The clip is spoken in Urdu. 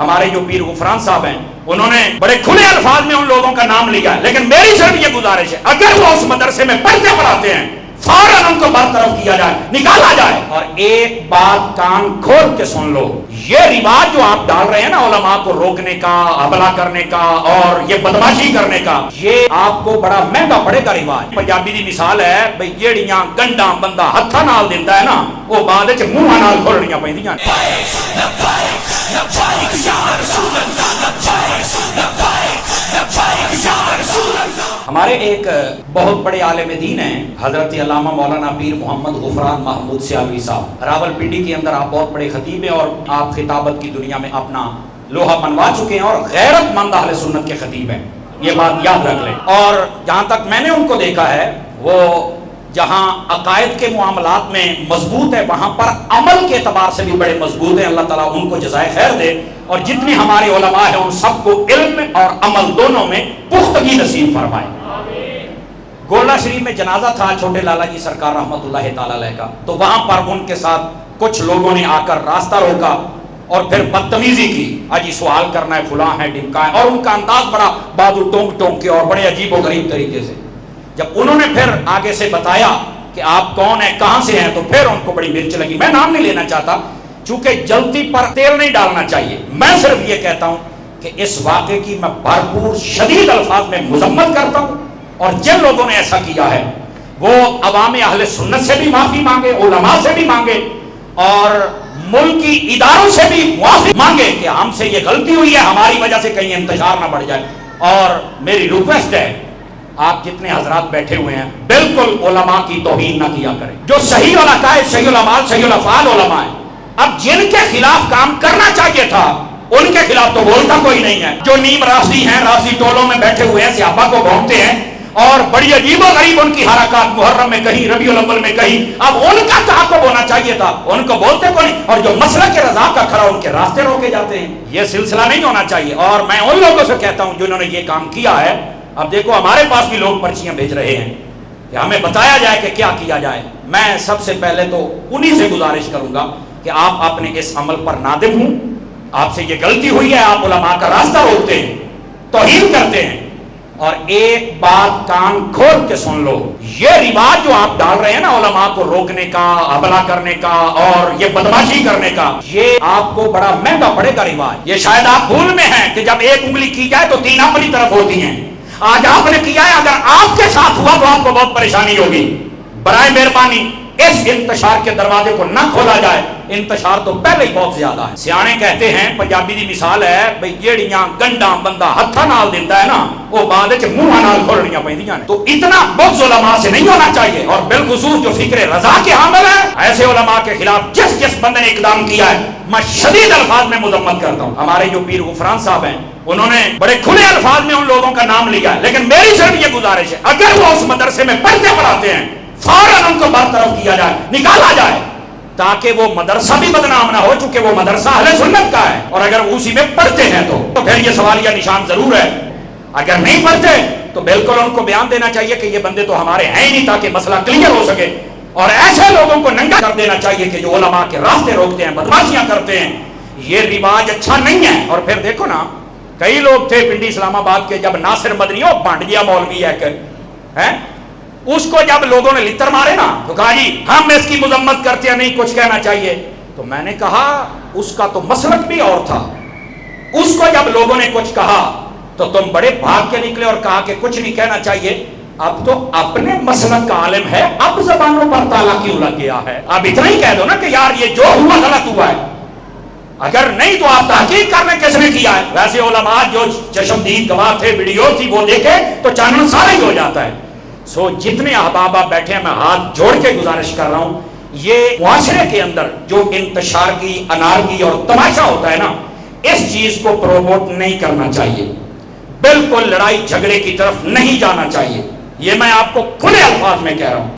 ہمارے جو پیر غفران صاحب ہیں انہوں نے بڑے کھلے الفاظ میں ان لوگوں کا نام لیا ہے، لیکن میری صرف یہ گزارش ہے اگر وہ اس مدرسے میں پڑھتے پڑھاتے ہیں فوراً ان کو برطرف کیا جائے، نکالا جائے۔ اور ایک بات کان کھول کے سن لو، یہ رواج جو آپ ڈال رہے ہیں نا علماء کو روکنے کا، حملہ کرنے کا اور یہ بدماشی کرنے کا، یہ آپ کو بڑا مہنگا پڑے گا رواج۔ پنجابی دی مثال ہے بھئی جیڑیاں گنڈاں بندہ ہتھاں نال دیندا ہے نا، وہ بعد وچ منہاں نال کھولنیاں پیندیاں۔ ہمارے ایک بہت بڑے عالم دین ہیں حضرت علامہ مولانا پیر محمد غفران محمود سیالوی صاحب، راول پنڈی کے اندر آپ بہت بڑے خطیب ہیں اور آپ خطابت کی دنیا میں اپنا لوہا منوا چکے ہیں اور غیرت مند اہل سنت کے خطیب ہیں، یہ بات یاد رکھ لیں۔ اور جہاں تک میں نے ان کو دیکھا ہے، وہ جہاں عقائد کے معاملات میں مضبوط ہے وہاں پر عمل کے اعتبار سے بھی بڑے مضبوط ہیں۔ اللہ تعالیٰ ان کو جزائے خیر دے، اور جتنے ہمارے علماء ہیں ان سب کو علم اور عمل دونوں میں پختگی نصیب فرمائے۔ گولڈا شریف میں جنازہ تھا چھوٹے لالا جی سرکار رحمت اللہ تعالی علیہ کا، تو وہاں پر ان کے ساتھ کچھ لوگوں نے آ کر راستہ روکا اور پھر بدتمیزی کی، اجی سوال کرنا ہے، فلاں ہے، ڈمکا ہے، اور ان کا انداز بڑا بازو ٹونک ٹونک کے اور بڑے عجیب و غریب طریقے سے۔ جب انہوں نے پھر آگے سے بتایا کہ آپ کون ہیں، کہاں سے ہیں، تو پھر ان کو بڑی مرچ لگی۔ میں نام نہیں لینا چاہتا چونکہ جلتی پر تیل نہیں ڈالنا چاہیے، میں صرف یہ کہتا ہوں کہ اس واقعے کی میں بھرپور شدید الفاظ میں مذمت کرتا ہوں، اور جن لوگوں نے ایسا کیا ہے وہ عوام اہل سنت سے بھی معافی مانگے، علماء سے بھی مانگے، اور ملکی اداروں سے بھی معافی مانگے کہ ہم سے یہ غلطی ہوئی ہے، ہماری وجہ سے کہیں انتشار نہ بڑھ جائے۔ اور میری ریکویسٹ ہے آپ جتنے حضرات بیٹھے ہوئے ہیں بالکل علماء کی توہین نہ کیا کریں، جو صحیح العقائد، صحیح العمال، صحیح الافعال علماء ہیں۔ اب جن کے خلاف کام کرنا چاہیے تھا ان کے خلاف تو بولتا کوئی نہیں ہے، جو نیم رافضی ہیں، رافضی ٹولوں میں بیٹھے ہوئے ہیں، صحابہ کو بھونکتے ہیں اور بڑی عجیب و غریب ان کی حرکات، محرم میں کہیں، ربیع الاول میں کہیں، اب ان کا تعاقب ہونا چاہیے تھا، ان کو بولتے کو نہیں، اور جو مسلک رضا کا کھڑا ان کے راستے روکے جاتے ہیں۔ یہ سلسلہ نہیں ہونا چاہیے، اور میں ان لوگوں سے کہتا ہوں جنہوں نے یہ کام کیا ہے، اب دیکھو ہمارے پاس بھی لوگ پرچیاں بھیج رہے ہیں کہ ہمیں بتایا جائے کہ کیا کیا جائے۔ میں سب سے پہلے تو انہی سے گزارش کروں گا کہ آپ اپنے اس عمل پر نادم ہوں، آپ سے یہ غلطی ہوئی ہے، آپ علماء کا راستہ روکتے ہیں، توہین کرتے ہیں۔ اور ایک بات کان کھول کے سن لو، یہ رواج جو آپ ڈال رہے ہیں نا علماء کو روکنے کا، حملہ کرنے کا اور یہ بدماشی کرنے کا، یہ آپ کو بڑا مہنگا پڑے گا رواج۔ یہ شاید آپ بھول میں ہیں کہ جب ایک انگلی کی جائے تو تین اپنی طرف ہوتی ہیں۔ آج آپ نے کیا ہے، اگر آپ کے ساتھ ہوا تو آپ کو بہت پریشانی ہوگی۔ برائے مہربانی اس انتشار کے دروازے کو نہ کھولا جائے، انتشار تو پہلے ہی بہت زیادہ ہے۔ سیانے کہتے ہیں، پنجابی دی مثال ہے بھئی جیڑیاں گنڈاں بندہ ہتھاں نال دیندا ہے نا، وہ بعد وچ منہاں نال کھولنیاں پیندیاں نے۔ تو اتنا بغض علماء سے نہیں ہونا چاہیے، اور بالخصوص جو فکر رضا کے حامل ہیں، ایسے علماء کے خلاف جس بندے نے اقدام کیا ہے میں شدید الفاظ میں مذمت کرتا ہوں۔ ہمارے جو پیر غفران صاحب ہیں انہوں نے بڑے کھلے الفاظ میں ان لوگوں کا نام لیا ہے، لیکن میری صرف یہ گزارش ہے اگر وہ اس مدرسے میں پڑھتے پڑھاتے ہیں فوراً ان کو برطرف کیا جائے، نکالا جائے، تاکہ وہ مدرسہ بھی بدنام نہ ہو، چونکہ وہ مدرسہ اہل سنت کا ہے، اور اگر اسی میں پڑھتے ہیں تو پھر یہ سوالیہ نشان ضرور ہے۔ اگر نہیں پڑھتے تو بالکل ان کو بیان دینا چاہیے کہ یہ بندے تو ہمارے ہیں ہی نہیں، تاکہ مسئلہ کلیئر ہو سکے، اور ایسے لوگوں کو ننگا کر دینا چاہیے کہ جو علماء کے راستے روکتے ہیں، بدماشیاں کرتے ہیں۔ یہ رواج اچھا نہیں ہے۔ اور پھر دیکھو نا، کئی لوگ تھے پنڈی اسلام آباد کے، جب ناصر مدنی ہو بانٹ گیا مولوی ہے، اس کو جب لوگوں نے لتر مارے نا تو کہا جی ہم اس کی مذمت کرتے ہیں، نہیں کچھ کہنا چاہیے۔ تو میں نے کہا اس کا تو مسلک بھی اور تھا، اس کو جب لوگوں نے کچھ کہا تو تم بڑے بھاگ کے نکلے اور کہا کہ کچھ نہیں کہنا چاہیے۔ اب تو اپنے مسلک کا عالم ہے، اب زبانوں پر تالا کیوں لگ گیا ہے؟ اب اتنا ہی کہہ دو نا کہ یار یہ جو ہوا غلط ہوا ہے، اگر نہیں تو آپ تحقیق کرنے کس نے کیا ہے؟ ویسے علماء جو چشمدید گواہ تھے، ویڈیو تھی، وہ دیکھے تو چانن سارا ہی ہو جاتا ہے۔ سو جتنے احباب آپ بیٹھے ہیں میں ہاتھ جوڑ کے گزارش کر رہا ہوں، یہ معاشرے کے اندر جو انتشار کی، انارکی اور تماشا ہوتا ہے نا، اس چیز کو پروموٹ نہیں کرنا چاہیے، بالکل لڑائی جھگڑے کی طرف نہیں جانا چاہیے۔ یہ میں آپ کو کھلے الفاظ میں کہہ رہا ہوں۔